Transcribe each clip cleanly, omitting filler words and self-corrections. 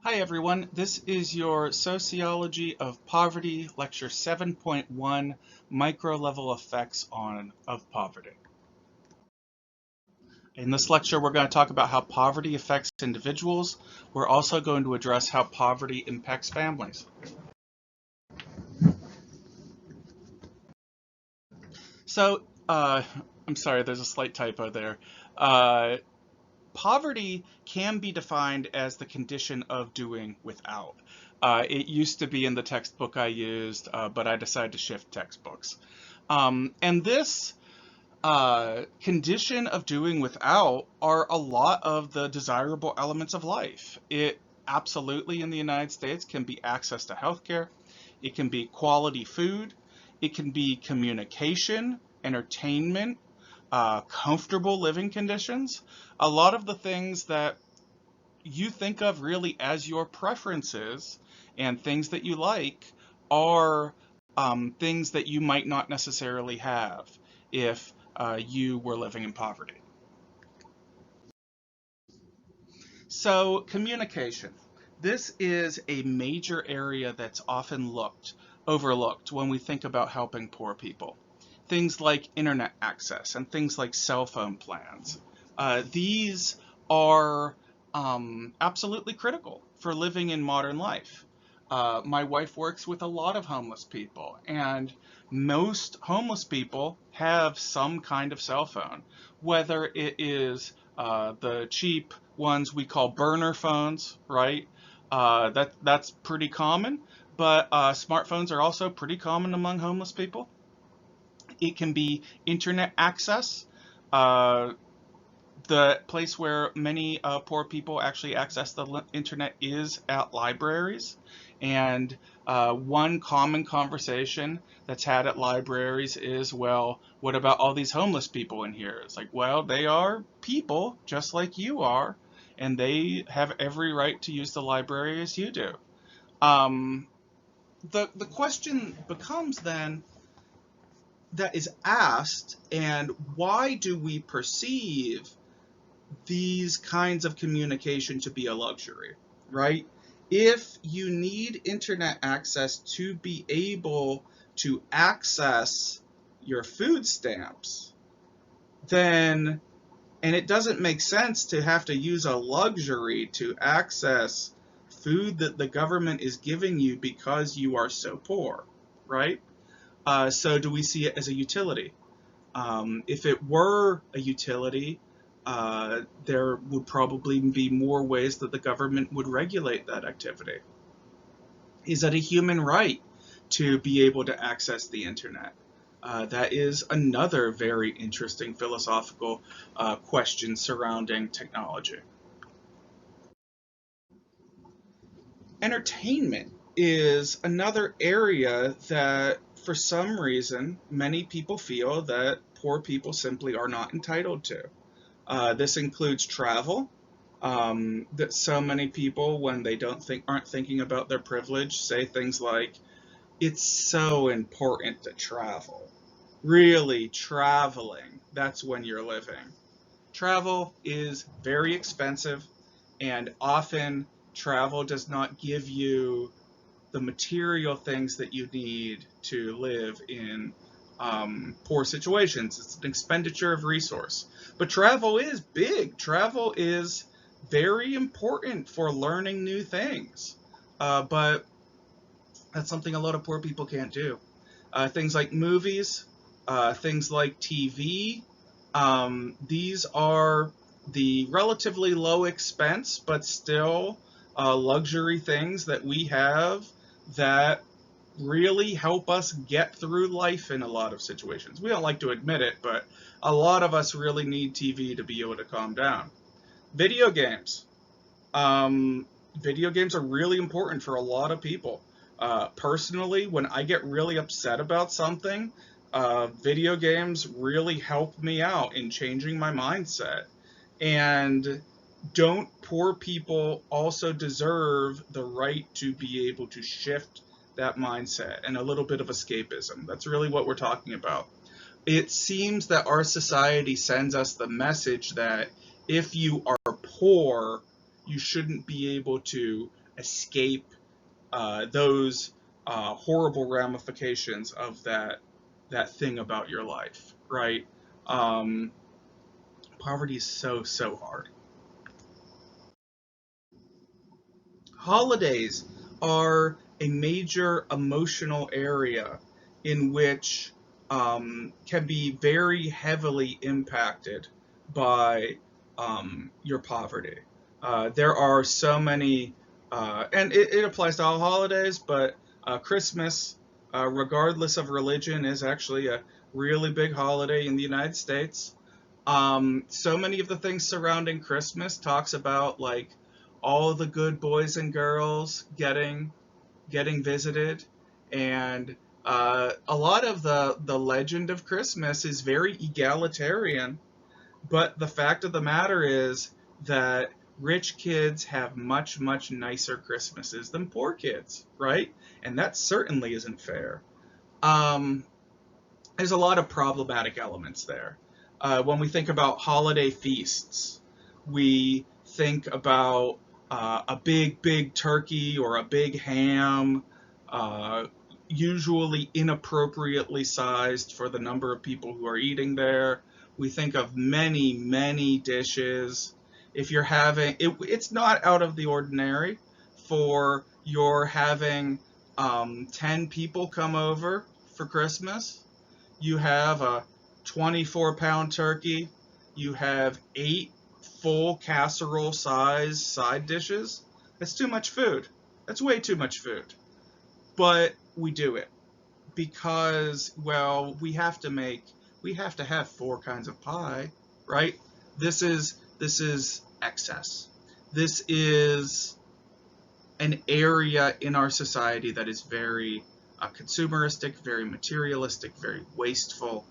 Hi everyone, this is your Sociology of Poverty, Lecture 7.1, Micro-Level Effects of Poverty. In this lecture, we're going to talk about how poverty affects individuals. We're also going to address how poverty impacts families. So, I'm sorry, there's a slight typo there. Uh, Poverty can be defined as the condition of doing without. It used to be in the textbook I used, but I decided to shift textbooks. And this condition of doing without are a lot of the desirable elements of life. It absolutely in the United States can be access to healthcare, it can be quality food, it can be communication, entertainment, comfortable living conditions. A lot of the things that you think of really as your preferences and things that you like are things that you might not necessarily have if you were living in poverty. So, communication. This is a major area that's often overlooked when we think about helping poor people. Things like internet access and things like cell phone plans. These are absolutely critical for living in modern life. My wife works with a lot of homeless people, and most homeless people have some kind of cell phone, whether it is the cheap ones we call burner phones, right? That's pretty common, but smartphones are also pretty common among homeless people. It can be internet access. Uh, the place where many poor people actually access the internet is at libraries. And one common conversation that's had at libraries is, well, what about all these homeless people in here? It's like, well, they are people just like you are, and they have every right to use the library as you do. Um, the question becomes then that is asked, and why do we perceive these kinds of communication to be a luxury, right? If you need internet access to be able to access your food stamps, then, and it doesn't make sense to have to use a luxury to access food that the government is giving you because you are so poor, right? So do we see it as a utility? If it were a utility, there would probably be more ways that the government would regulate that activity. Is it a human right to be able to access the internet? That is another very interesting philosophical question surrounding technology. Entertainment is another area that, for some reason, many people feel that poor people simply are not entitled to. This includes travel. That so many people, when they aren't thinking about their privilege, say things like, "It's so important to travel." Really, traveling, that's when you're living. Travel is very expensive, and often travel does not give you the material things that you need to live in poor situations. It's an expenditure of resource. But travel is big. Travel is very important for learning new things. But that's something a lot of poor people can't do. Things like movies, things like TV, these are the relatively low expense, but still luxury things that we have that really help us get through life in a lot of situations. We don't like to admit it, but a lot of us really need TV to be able to calm down. Video games. Um, Video games are really important for a lot of people. Personally, when I get really upset about something, video games really help me out in changing my mindset. And don't poor people also deserve the right to be able to shift that mindset and a little bit of escapism? That's really what we're talking about. It seems that our society sends us the message that if you are poor, you shouldn't be able to escape those horrible ramifications of that thing about your life, right? Um, Poverty is so hard. Holidays are a major emotional area in which can be very heavily impacted by your poverty. There are so many, and it applies to all holidays, but Christmas, regardless of religion, is actually a really big holiday in the United States. So many of the things surrounding Christmas talks about like all the good boys and girls getting visited, and a lot of the legend of Christmas is very egalitarian. But the fact of the matter is that rich kids have much nicer Christmases than poor kids, right? And that certainly isn't fair. Um, there's a lot of problematic elements there. When we think about holiday feasts, we think about a big turkey or a big ham, uh, usually inappropriately sized for the number of people who are eating there. We think of many dishes. If you're having it, it's not out of the ordinary for you're having 10 people come over for Christmas. You have a 24-pound turkey. You have 8 full casserole size side dishes. That's too much food. That's way too much food. But we do it because, well, we have to have 4 kinds of pie, right? This is excess. This is an area in our society that is very consumeristic, very materialistic, very wasteful,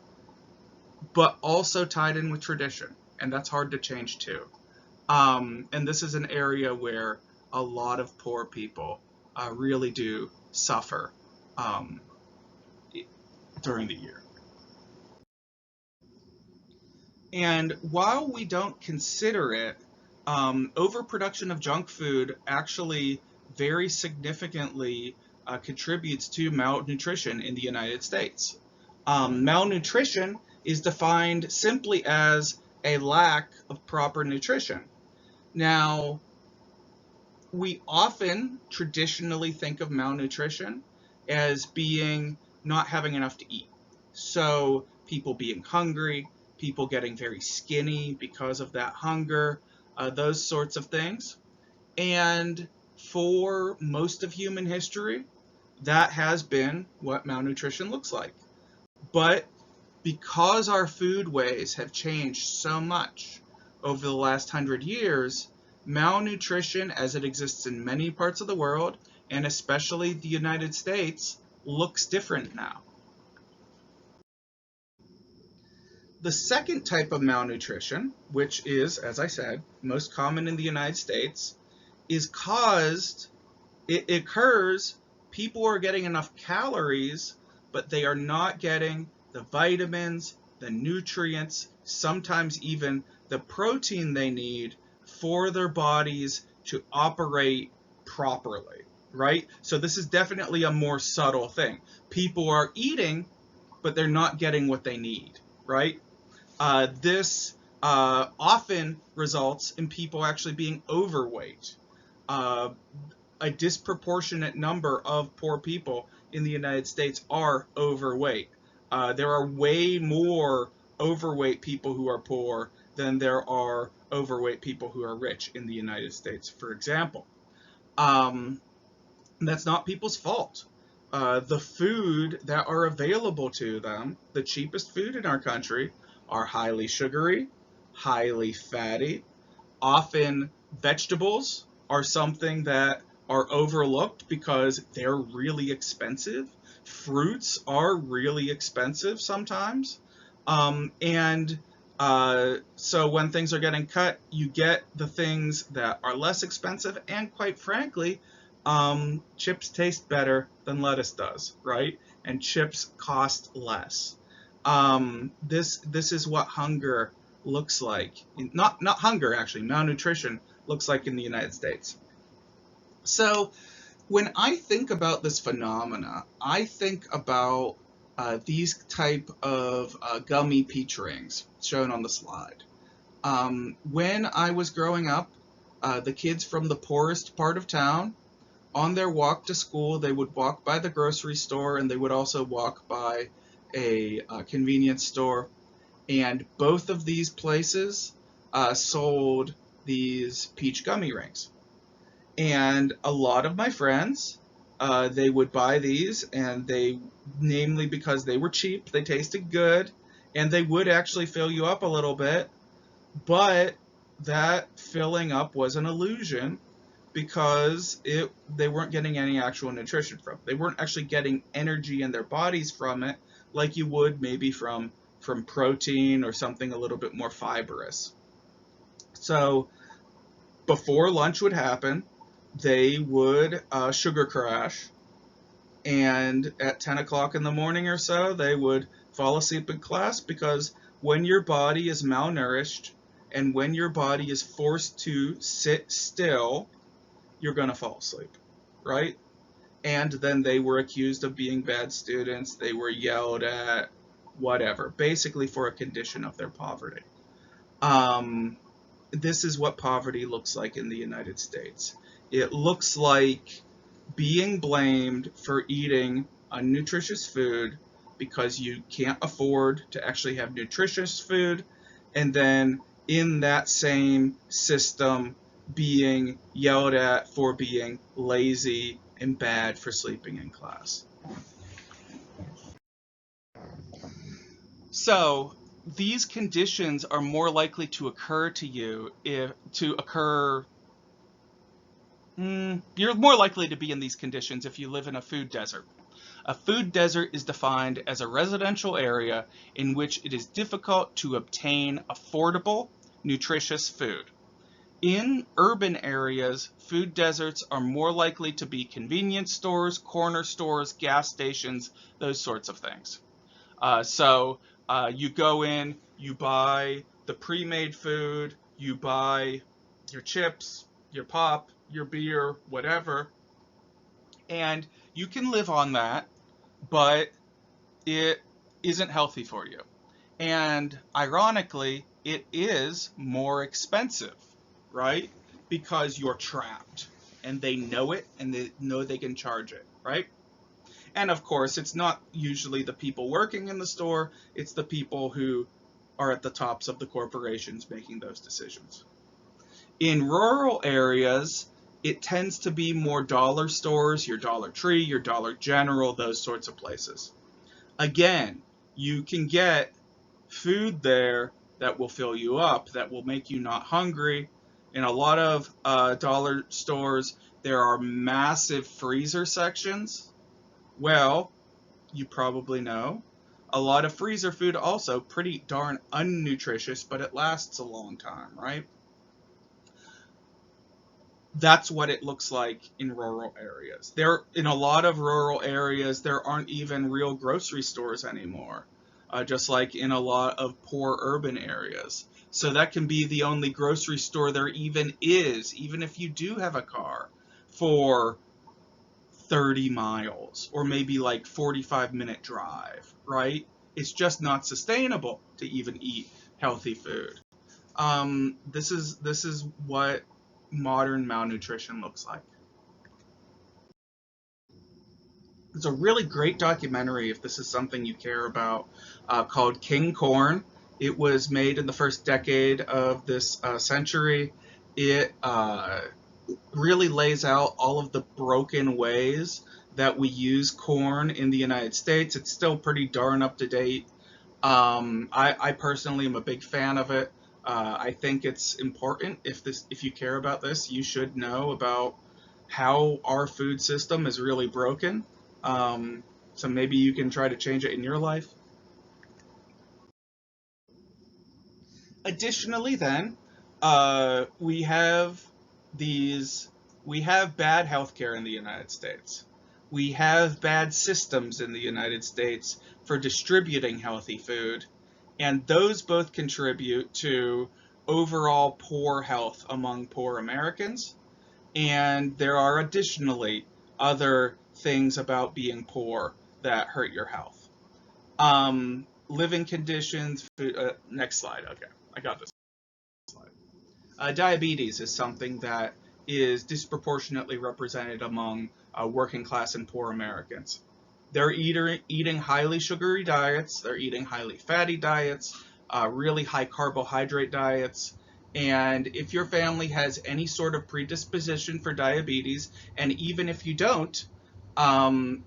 but also tied in with tradition. And that's hard to change too. And this is an area where a lot of poor people really do suffer um, during the year. And while we don't consider it, overproduction of junk food actually very significantly contributes to malnutrition in the United States. Malnutrition is defined simply as a lack of proper nutrition. Now, we often traditionally think of malnutrition as being not having enough to eat. So, people being hungry, people getting very skinny because of that hunger, those sorts of things. And for most of human history, that has been what malnutrition looks like. But because our foodways have changed so much over the last 100 years, malnutrition as it exists in many parts of the world, and especially the United States, looks different now. The second type of malnutrition, which is, as I said, most common in the United States, is it occurs, people are getting enough calories, but they are not getting the vitamins, the nutrients, sometimes even the protein they need for their bodies to operate properly, right? So this is definitely a more subtle thing. People are eating, but they're not getting what they need, right? This often results in people actually being overweight. Uh, a disproportionate number of poor people in the United States are overweight. There are way more overweight people who are poor than there are overweight people who are rich in the United States, for example. Um, that's not people's fault. The food that are available to them, the cheapest food in our country, are highly sugary, highly fatty. Often vegetables are something that are overlooked because they're really expensive. Fruits are really expensive sometimes. So when things are getting cut, you get the things that are less expensive, and quite frankly, chips taste better than lettuce does, right? And chips cost less. This is what hunger looks like. Not hunger, actually. Malnutrition looks like in the United States. So when I think about this phenomena, I think about these type of gummy peach rings shown on the slide. When I was growing up, the kids from the poorest part of town, on their walk to school, they would walk by the grocery store and they would also walk by a convenience store. And both of these places sold these peach gummy rings. And a lot of my friends, they would buy these, and namely because they were cheap, they tasted good, and they would actually fill you up a little bit. But that filling up was an illusion because they weren't getting any actual nutrition from it. They weren't actually getting energy in their bodies from it like you would maybe from protein or something a little bit more fibrous. So before lunch would happen, they would sugar crash, and at 10 o'clock in the morning or so, they would fall asleep in class because when your body is malnourished and when your body is forced to sit still, you're going to fall asleep, right? And then they were accused of being bad students. They were yelled at, whatever, basically for a condition of their poverty. Um, this is what poverty looks like in the United States. It looks like being blamed for eating unnutritious food because you can't afford to actually have nutritious food, and then in that same system being yelled at for being lazy and bad for sleeping in class. So these conditions are more likely to occur to you if to occur you're more likely to be in these conditions if you live in a food desert. A food desert is defined as a residential area in which it is difficult to obtain affordable, nutritious food. In urban areas, food deserts are more likely to be convenience stores, corner stores, gas stations, those sorts of things. So you go in, you buy the pre-made food, you buy your chips, your pop, your beer, whatever, and you can live on that, but it isn't healthy for you. And ironically, it is more expensive, right? Because you're trapped and they know it and they know they can charge it, right? And of course, it's not usually the people working in the store, it's the people who are at the tops of the corporations making those decisions. In rural areas, it tends to be more dollar stores, your Dollar Tree, your Dollar General, those sorts of places. Again, you can get food there that will fill you up, that will make you not hungry. In a lot of dollar stores, there are massive freezer sections. Well, you probably know. A lot of freezer food also pretty darn unnutritious, but it lasts a long time, right? That's what it looks like in rural areas. There, in a lot of rural areas, there aren't even real grocery stores anymore, just like in a lot of poor urban areas. So that can be the only grocery store there even is, even if you do have a car, for 30 miles or maybe like 45-minute drive, right? It's just not sustainable to even eat healthy food. This is what modern malnutrition looks like. It's a really great documentary if this is something you care about, called King Corn. It was made in the first decade of this century. It really lays out all of the broken ways that we use corn in the United States. It's still pretty darn up to date. I personally am a big fan of it. I think it's important. If you care about this, you should know about how our food system is really broken. So maybe you can try to change it in your life. Additionally, then, we have these we have bad healthcare in the United States. We have bad systems in the United States for distributing healthy food, and those both contribute to overall poor health among poor Americans. And there are additionally other things about being poor that hurt your health. Living conditions, food, next slide. Okay, I got this slide. Diabetes is something that is disproportionately represented among working class and poor Americans. They're eating highly sugary diets, they're eating highly fatty diets, really high carbohydrate diets. And if your family has any sort of predisposition for diabetes, and even if you don't, um,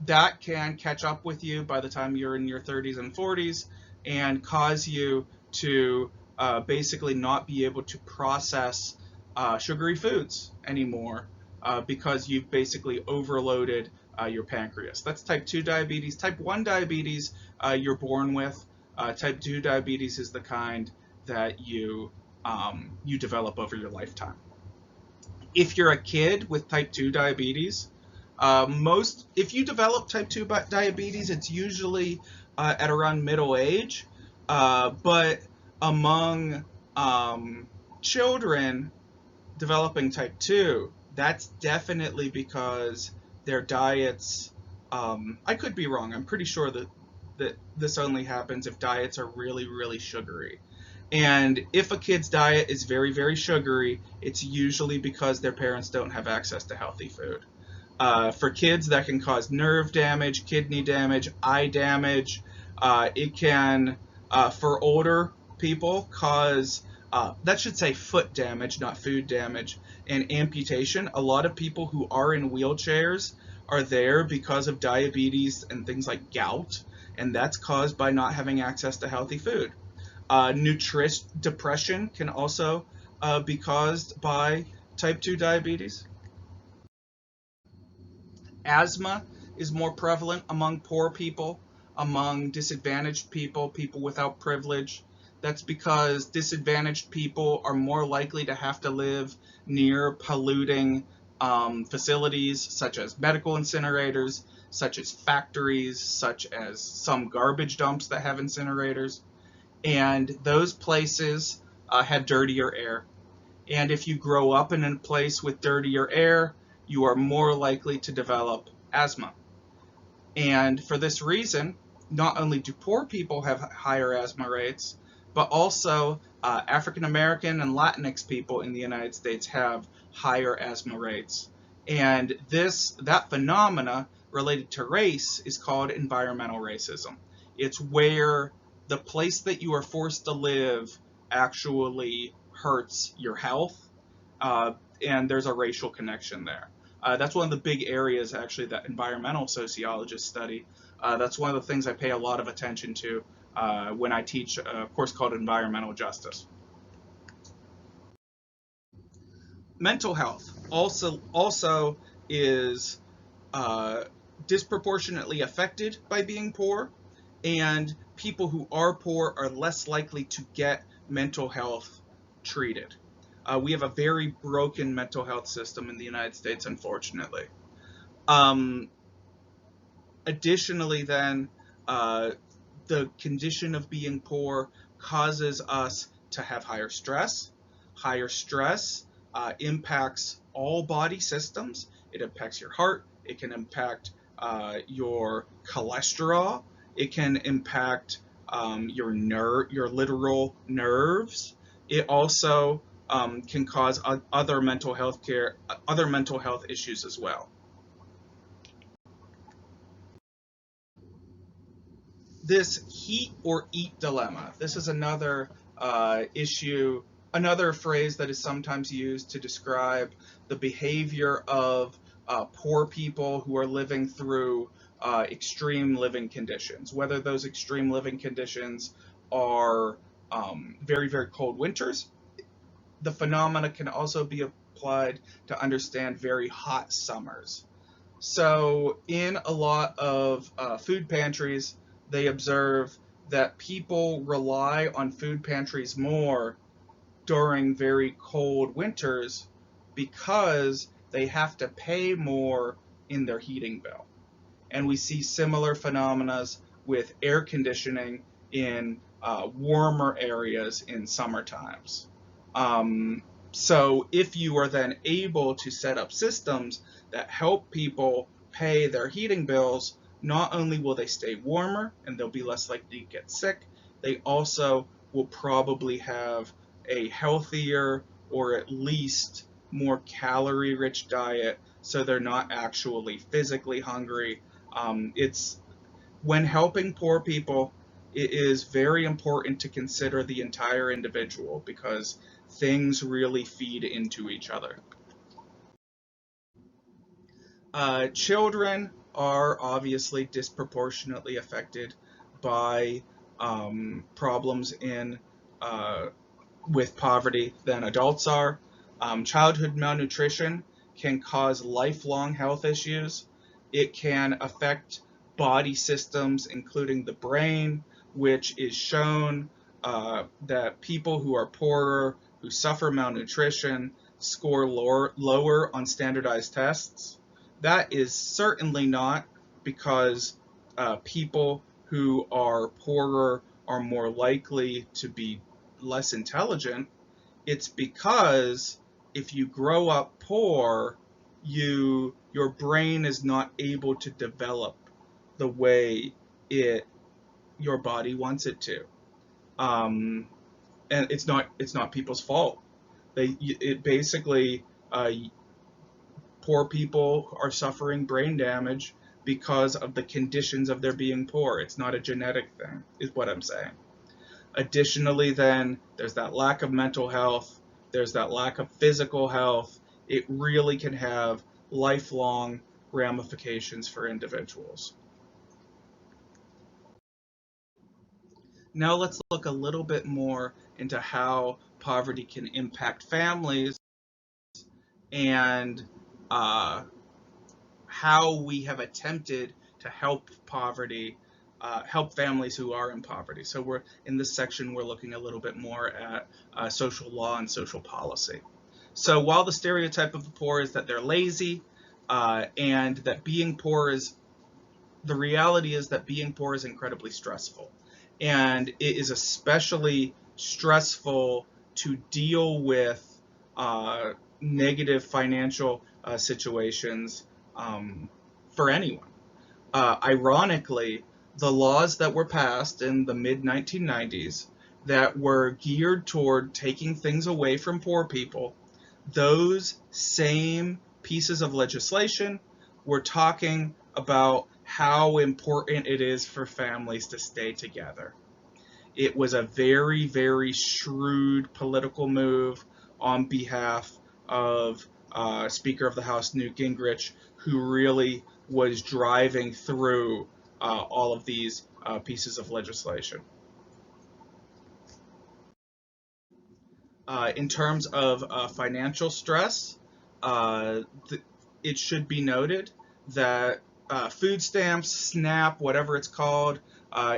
that can catch up with you by the time you're in your 30s and 40s and cause you to basically not be able to process sugary foods anymore because you've basically overloaded your pancreas. That's type 2 diabetes. Type 1 diabetes you're born with. Type 2 diabetes is the kind that you develop over your lifetime. If you're a kid with type 2 diabetes, if you develop type 2 diabetes, it's usually at around middle age. But among children developing type 2, that's definitely because their diets, I could be wrong, I'm pretty sure that this only happens if diets are really, really sugary. And if a kid's diet is very, very sugary, it's usually because their parents don't have access to healthy food. For kids, that can cause nerve damage, kidney damage, eye damage. It can, for older people, cause, that should say foot damage, not food damage, and amputation. A lot of people who are in wheelchairs are there because of diabetes and things like gout, and that's caused by not having access to healthy food. Depression can also be caused by type 2 diabetes. Asthma is more prevalent among poor people, among disadvantaged people, people without privilege. That's because disadvantaged people are more likely to have to live near polluting facilities such as medical incinerators, such as factories, such as some garbage dumps that have incinerators. And those places have dirtier air. And if you grow up in a place with dirtier air, you are more likely to develop asthma. And for this reason, not only do poor people have higher asthma rates, but also African American and Latinx people in the United States have higher asthma rates. And that phenomena related to race is called environmental racism. It's where the place that you are forced to live actually hurts your health, and there's a racial connection there. That's one of the big areas, actually, that environmental sociologists study. That's one of the things I pay a lot of attention to when I teach a course called Environmental Justice. Mental health also is disproportionately affected by being poor, and people who are poor are less likely to get mental health treated. We have a very broken mental health system in the United States, unfortunately. Um, Additionally, then, the condition of being poor causes us to have higher stress. Higher stress impacts all body systems. It impacts your heart. It can impact your cholesterol. It can impact your literal nerves. It also can cause other mental health issues as well. This heat or eat dilemma. This is another issue, another phrase that is sometimes used to describe the behavior of poor people who are living through extreme living conditions, whether those extreme living conditions are very, very cold winters. The phenomena can also be applied to understand very hot summers. So, in a lot of food pantries, they observe that people rely on food pantries more during very cold winters because they have to pay more in their heating bill. And we see similar phenomena with air conditioning in warmer areas in summer times. So if you are then able to set up systems that help people pay their heating bills, not only will they stay warmer and they'll be less likely to get sick, they also will probably have a healthier or at least more calorie-rich diet, so they're not actually physically hungry. It's when helping poor people, it is very important to consider the entire individual because things really feed into each other. Children are obviously disproportionately affected by problems in uh, with poverty than adults are. Childhood malnutrition can cause lifelong health issues. It can affect body systems, including the brain, which is shown that people who are poorer, who suffer malnutrition, score lower on standardized tests. That is certainly not because people who are poorer are more likely to be less intelligent. It's because if you grow up poor, your brain is not able to develop the way it your body wants it to. Um, and it's not people's fault. It basically poor people are suffering brain damage because of the conditions of their being poor. It's not a genetic thing, is what I'm saying. Additionally, then, there's that lack of mental health, there's that lack of physical health. It really can have lifelong ramifications for individuals. Now let's look a little bit more into how poverty can impact families and uh, how we have attempted to help families who are in poverty. So we're in this section, we're looking a little bit more at social law and social policy. So while the stereotype of the poor is that they're lazy, and that being poor is the reality is that being poor is incredibly stressful, and it is especially stressful to deal with negative financial situations for anyone. Ironically, the laws that were passed in the mid 1990s that were geared toward taking things away from poor people, those same pieces of legislation were talking about how important it is for families to stay together. It was a very, very shrewd political move on behalf of Speaker of the House Newt Gingrich, who really was driving through all of these pieces of legislation. In terms of financial stress, uh, it should be noted that food stamps, SNAP, whatever it's called,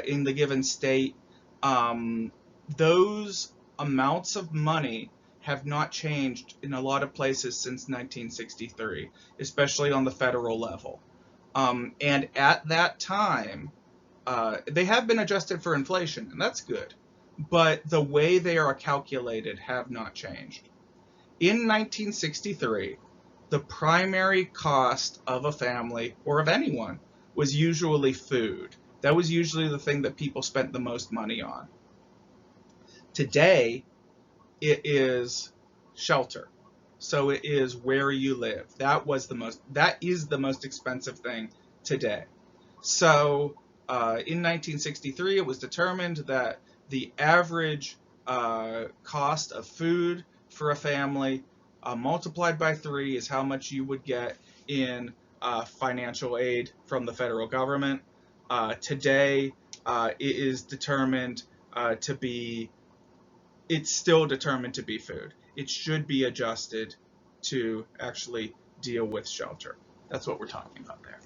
in the given state, um, those amounts of money have not changed in a lot of places since 1963, especially on the federal level. And at that time, they have been adjusted for inflation, and that's good. But the way they are calculated have not changed. In 1963, the primary cost of a family or of anyone was usually food. That was usually the thing that people spent the most money on. Today, it is shelter. So it is where you live. That is the most expensive thing today. So in 1963, it was determined that the average cost of food for a family multiplied by 3 is how much you would get in financial aid from the federal government. Today, it is determined to be, it's still determined to be food. It should be adjusted to actually deal with shelter. That's what we're talking about there.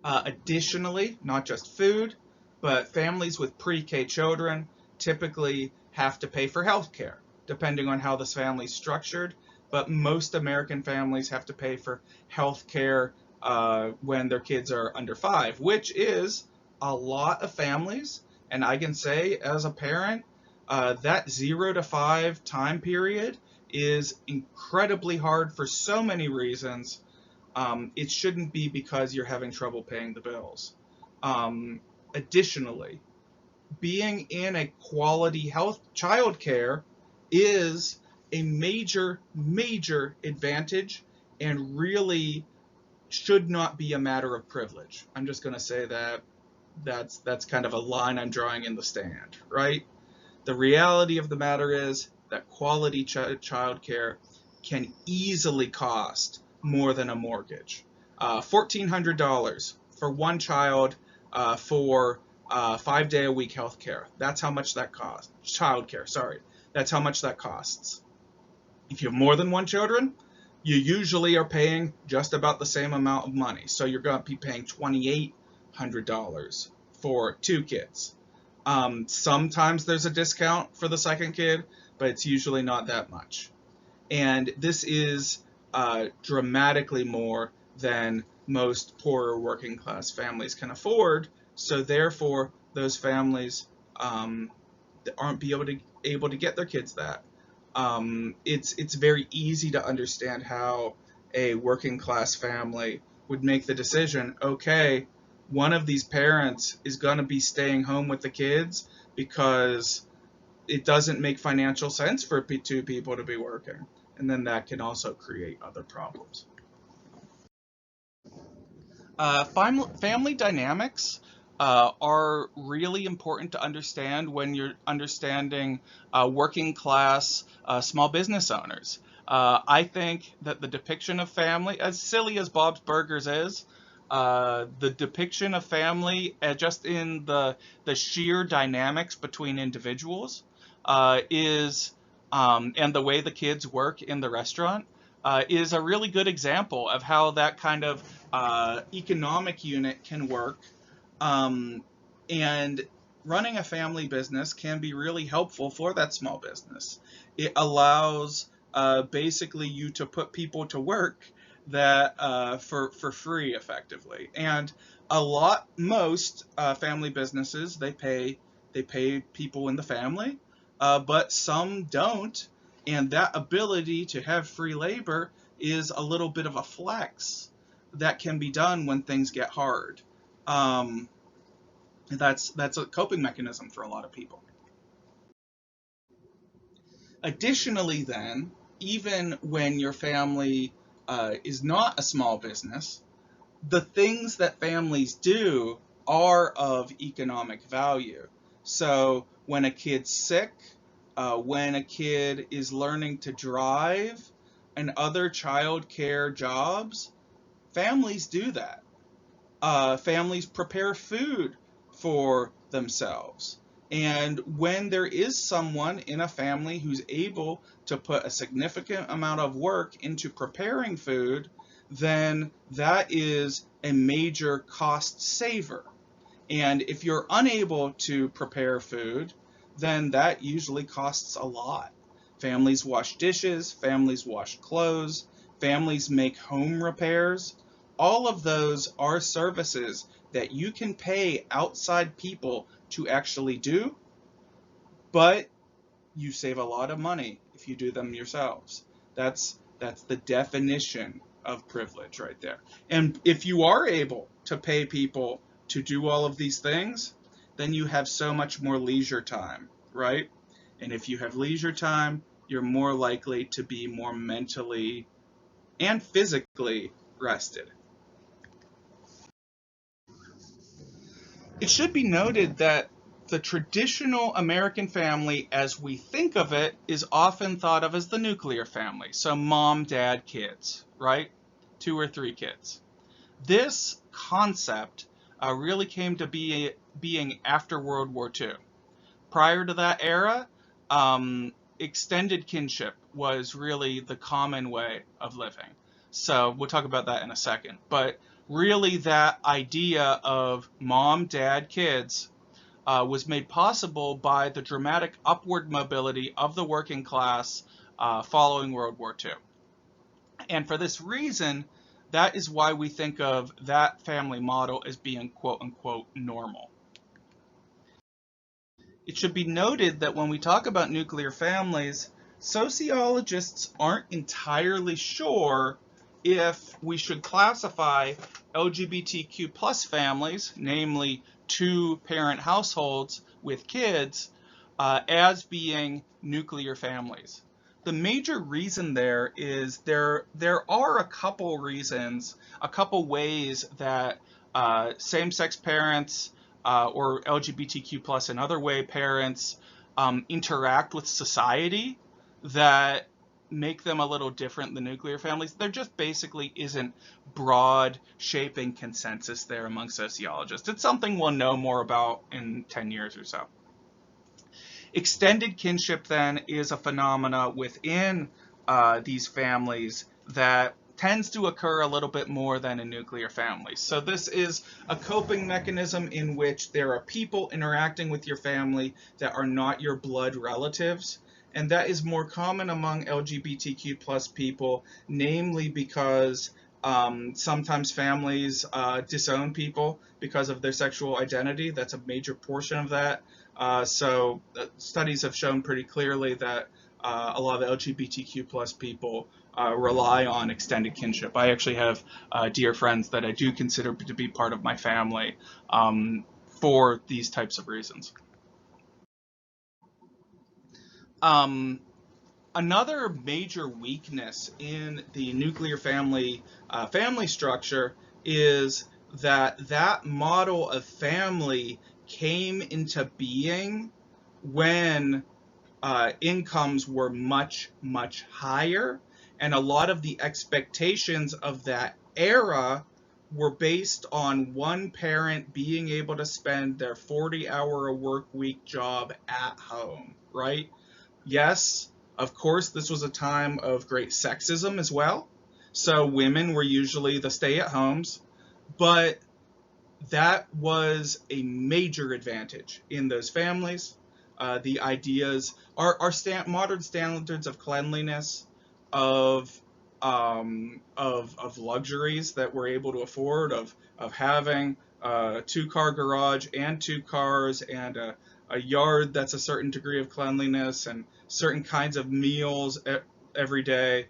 Additionally, not just food, but families with pre-K children typically have to pay for health care, depending on how this family is structured. But most American families have to pay for health care when their kids are under 5, which is a lot of families. And I can say, as a parent, That 0 to 5 time period is incredibly hard for so many reasons. It shouldn't be because you're having trouble paying the bills. Um, Additionally, being in a quality health childcare is a major advantage and really should not be a matter of privilege. I'm just going to say that that's kind of a line I'm drawing in the sand, right? The reality of the matter is that quality childcare can easily cost more than a mortgage. $1,400 for one child for 5 day a week health care. That's how much that costs. Childcare, sorry. That's how much that costs. If you have more than one children, you usually are paying just about the same amount of money. So you're going to be paying $2,800 for 2 kids. Sometimes there's a discount for the second kid, but it's usually not that much. And this is dramatically more than most poorer working class families can afford. So therefore, those families aren't able to get their kids that. It's very easy to understand how a working class family would make the decision, okay, one of these parents is going to be staying home with the kids because it doesn't make financial sense for 2 people to be working. And then that can also create other problems. Family dynamics are really important to understand when you're understanding working class small business owners. I think that the depiction of family, as silly as Bob's Burgers is, the depiction of family just in the sheer dynamics between individuals is and the way the kids work in the restaurant is a really good example of how that kind of economic unit can work. And running a family business can be really helpful for that small business. It allows basically you to put people to work that for free effectively. And most family businesses they pay people in the family, but some don't. And that ability to have free labor is a little bit of a flex that can be done when things get hard. Um, that's a coping mechanism for a lot of people. Additionally, then, even when your family is not a small business, the things that families do are of economic value. So when a kid's sick, when a kid is learning to drive, and other child care jobs, families do that. Families prepare food for themselves. And when there is someone in a family who's able to put a significant amount of work into preparing food, then that is a major cost saver. And if you're unable to prepare food, then that usually costs a lot. Families wash dishes, families wash clothes, families make home repairs. All of those are services that you can pay outside people to actually do, but you save a lot of money if you do them yourselves. That's the definition of privilege right there. And if you are able to pay people to do all of these things, then you have so much more leisure time, right? And if you have leisure time, you're more likely to be more mentally and physically rested. It should be noted that the traditional American family, as we think of it, is often thought of as the nuclear family. So mom, dad, kids, right? 2 or 3 kids. This concept really came to being after World War II. Prior to that era, extended kinship was really the common way of living. So we'll talk about that in a second. But really, that idea of mom, dad, kids was made possible by the dramatic upward mobility of the working class following World War II. And for this reason, that is why we think of that family model as being quote unquote normal. It should be noted that when we talk about nuclear families, sociologists aren't entirely sure if we should classify LGBTQ plus families, namely two-parent households with kids, as being nuclear families. The major reason there is there are a couple reasons, a couple ways that same-sex parents or LGBTQ plus in other way parents interact with society that make them a little different than nuclear families. There just basically isn't broad shaping consensus there among sociologists. It's something we'll know more about in 10 years or so. Extended kinship then is a phenomena within these families that tends to occur a little bit more than in nuclear families. So this is a coping mechanism in which there are people interacting with your family that are not your blood relatives. And that is more common among LGBTQ plus people, namely because sometimes families disown people because of their sexual identity. That's a major portion of that. So studies have shown pretty clearly that a lot of LGBTQ plus people rely on extended kinship. I actually have dear friends that I do consider to be part of my family for these types of reasons. Another major weakness in the nuclear family family structure is that model of family came into being when incomes were much, much higher, and a lot of the expectations of that era were based on one parent being able to spend their 40-hour a work week job at home, right? Yes, of course, this was a time of great sexism as well. So women were usually the stay-at-homes, but that was a major advantage in those families. The ideas, our modern standards of cleanliness, of luxuries that we're able to afford, of having a two-car garage and two cars and a yard that's a certain degree of cleanliness and certain kinds of meals every day.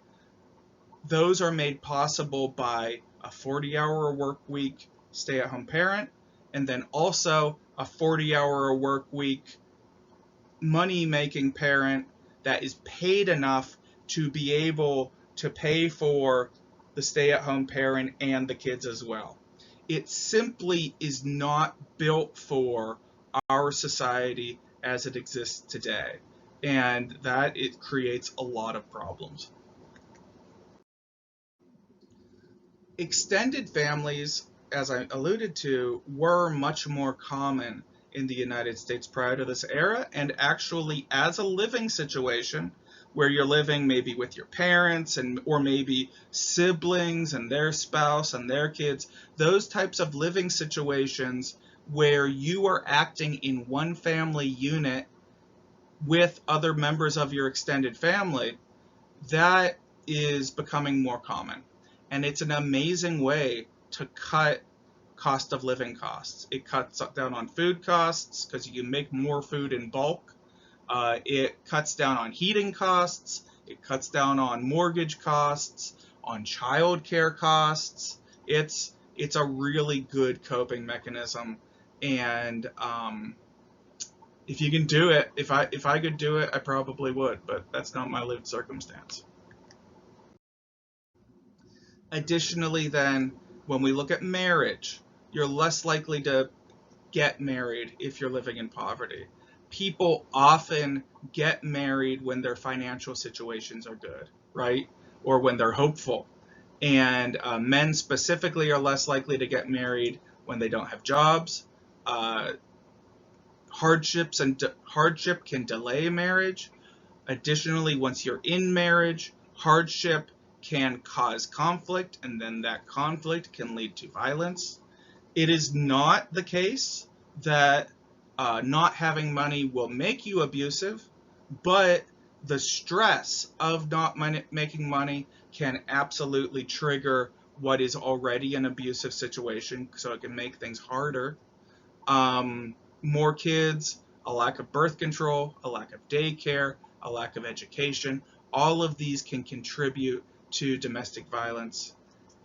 Those are made possible by a 40-hour work week stay-at-home parent, and then also a 40-hour work week money-making parent that is paid enough to be able to pay for the stay-at-home parent and the kids as well. It simply is not built for our society as it exists today, and that it creates a lot of problems. Extended families, as I alluded to, were much more common in the United States prior to this era, and actually as a living situation where you're living maybe with your parents and or maybe siblings and their spouse and their kids, those types of living situations where you are acting in one family unit with other members of your extended family, that is becoming more common. And it's an amazing way to cut cost of living costs. It cuts down on food costs because you can make more food in bulk. It cuts down on heating costs. It cuts down on mortgage costs, on childcare costs. It's a really good coping mechanism. And if you can do it, if I could do it, I probably would, but that's not my lived circumstance. Additionally, then, when we look at marriage, you're less likely to get married if you're living in poverty. People often get married when their financial situations are good, right? Or when they're hopeful. And men specifically are less likely to get married when they don't have jobs. Hardship can delay marriage. Additionally, once you're in marriage, hardship can cause conflict, and then that conflict can lead to violence. It is not the case that not having money will make you abusive, but the stress of not making money can absolutely trigger what is already an abusive situation, so it can make things harder. More kids, A lack of birth control, a lack of daycare, a lack of education, all of these can contribute to domestic violence.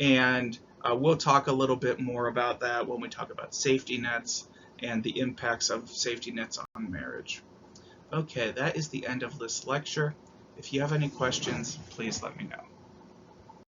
And we'll talk a little bit more about that when we talk about safety nets and the impacts of safety nets on marriage. Okay, that is the end of this lecture. If you have any questions, please let me know.